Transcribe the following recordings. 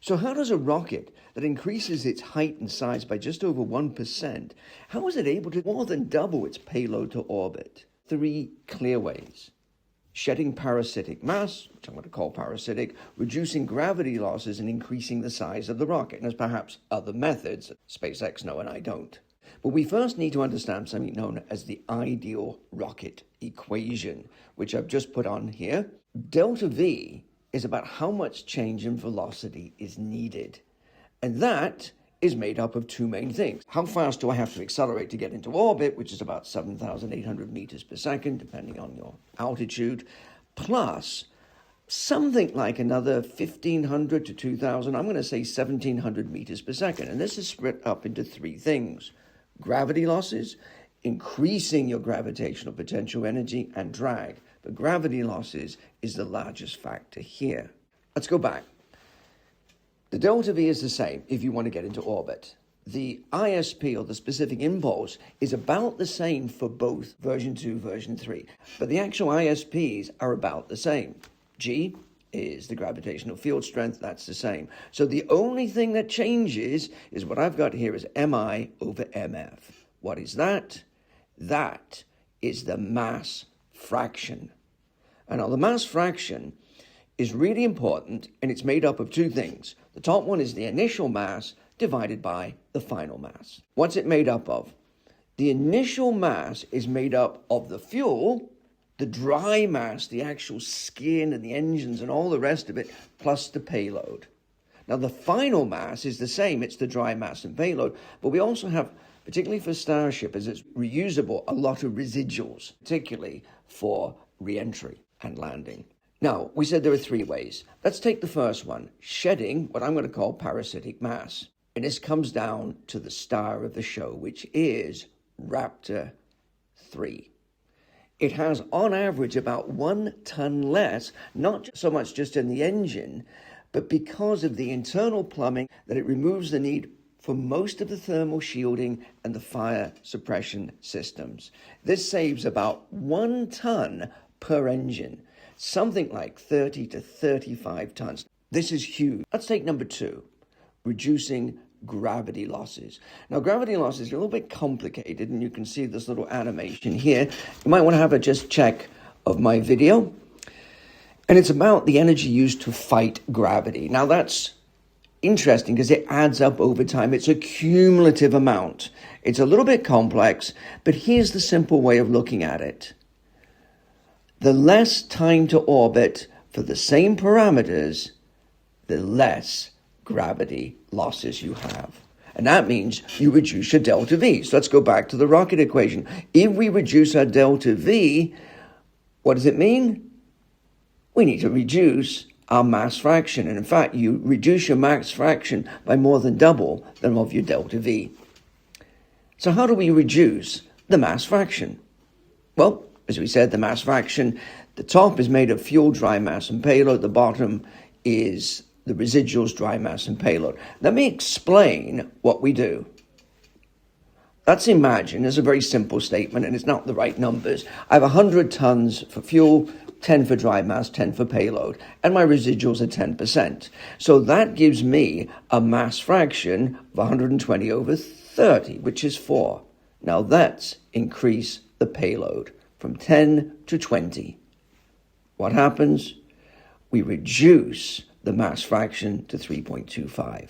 So how does a rocket that increases its height and size by just over 1%, how is it able to more than double its payload to orbit? 3 clear ways. Shedding parasitic mass, which I'm going to call parasitic, reducing gravity losses and increasing the size of the rocket. And there's perhaps other methods that SpaceX know and I don't. But we first need to understand something known as the ideal rocket equation, which I've just put on here. Delta V is about how much change in velocity is needed. And that is made up of 2 main things. How fast do I have to accelerate to get into orbit, which is about 7,800 meters per second, depending on your altitude, plus something like another 1,500 to 2,000, I'm going to say 1,700 meters per second. And this is split up into 3 things: gravity losses, increasing your gravitational potential energy, and drag. But gravity losses is the largest factor here. Let's go back. The delta V is the same if you want to get into orbit. The ISP, or the specific impulse, is about the same for both version 2, version 3. But the actual ISPs are about the same. G is the gravitational field strength, that's the same. So the only thing that changes is what I've got here is MI over MF. What is that? That is the mass fraction. And now the mass fraction is really important, and it's made up of 2 things. The top one is the initial mass divided by the final mass. What's it made up of? The initial mass is made up of the fuel, the dry mass, the actual skin and the engines and all the rest of it, plus the payload. Now the final mass is the same, it's the dry mass and payload, but we also have, particularly for Starship, as it's reusable, a lot of residuals, particularly for re-entry and landing. Now, we said there are 3 ways. Let's take the first one, shedding what I'm going to call parasitic mass. And this comes down to the star of the show, which is Raptor 3. It has, on average, about 1 ton less, not so much just in the engine, but because of the internal plumbing, that it removes the need for most of the thermal shielding and the fire suppression systems. This saves about 1 ton per engine. Something like 30 to 35 tons. This is huge. Let's take number 2, reducing gravity losses. Now, gravity losses are a little bit complicated, and you can see this little animation here. You might want to have a just check of my video. And it's about the energy used to fight gravity. Now, that's interesting because it adds up over time. It's a cumulative amount. It's a little bit complex, but here's the simple way of looking at it. The less time to orbit for the same parameters, the less gravity losses you have. And that means you reduce your delta V. So let's go back to the rocket equation. If we reduce our delta V, what does it mean? We need to reduce our mass fraction. And in fact, you reduce your mass fraction by more than double than of your delta V. So how do we reduce the mass fraction? Well, as we said, the mass fraction, the top is made of fuel, dry mass, and payload. The bottom is the residuals, dry mass, and payload. Let me explain what we do. Let's imagine, it's a very simple statement, and it's not the right numbers. I have 100 tons for fuel, 10 for dry mass, 10 for payload, and my residuals are 10%. So that gives me a mass fraction of 120 over 30, which is 4. Now let's increase the payload from 10 to 20. What happens? We reduce the mass fraction to 3.25.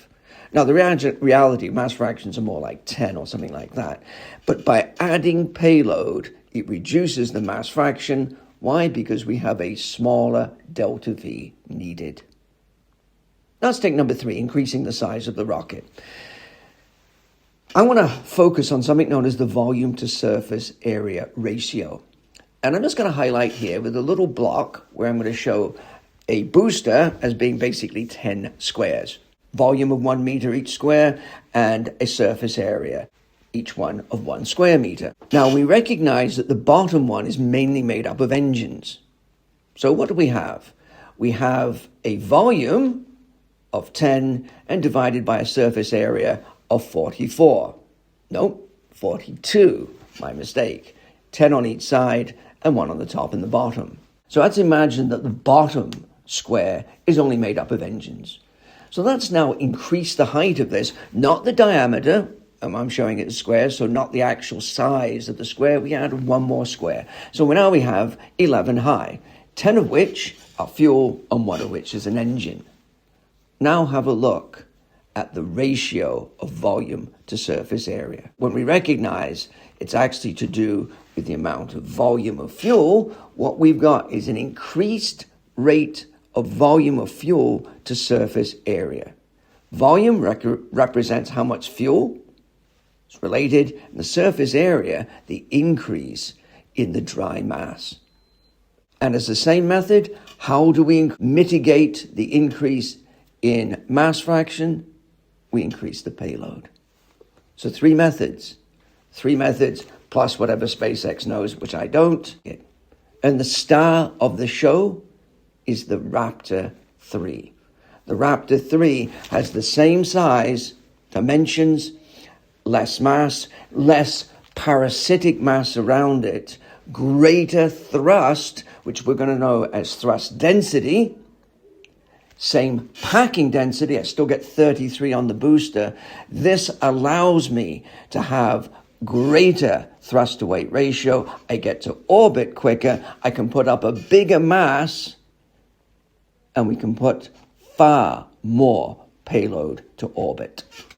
Now, the reality, mass fractions are more like 10 or something like that. But by adding payload, it reduces the mass fraction. Why? Because we have a smaller delta V needed. Now let's take number 3, increasing the size of the rocket. I want to focus on something known as the volume to surface area ratio. And I'm just going to highlight here with a little block where I'm going to show a booster as being basically 10 squares. Volume of 1 meter each square, and a surface area, each one of 1 square meter. Now, we recognize that the bottom one is mainly made up of engines. So what do we have? We have a volume of 10 and divided by a surface area of 44. Nope, 42, my mistake. 10 on each side and 1 on the top and the bottom. So let's imagine that the bottom square is only made up of engines. So that's now increased the height of this, not the diameter. I'm showing it as squares, so not the actual size of the square. We add one more square. So now we have 11 high, 10 of which are fuel and 1 of which is an engine. Now have a look at the ratio of volume to surface area. When we recognize it's actually to do with the amount of volume of fuel, what we've got is an increased rate of volume of fuel to surface area. Volume represents how much fuel is related, and the surface area, the increase in the dry mass. And as the same method, how do we mitigate the increase in mass fraction? We increase the payload. So three methods plus whatever SpaceX knows, which I don't. And the star of the show is the Raptor 3. The Raptor 3 has the same size, dimensions, less mass, less parasitic mass around it, greater thrust, which we're going to know as thrust density, same packing density. I still get 33 on the booster. This allows me to have greater thrust to weight ratio. I get to orbit quicker. I can put up a bigger mass, and we can put far more payload to orbit.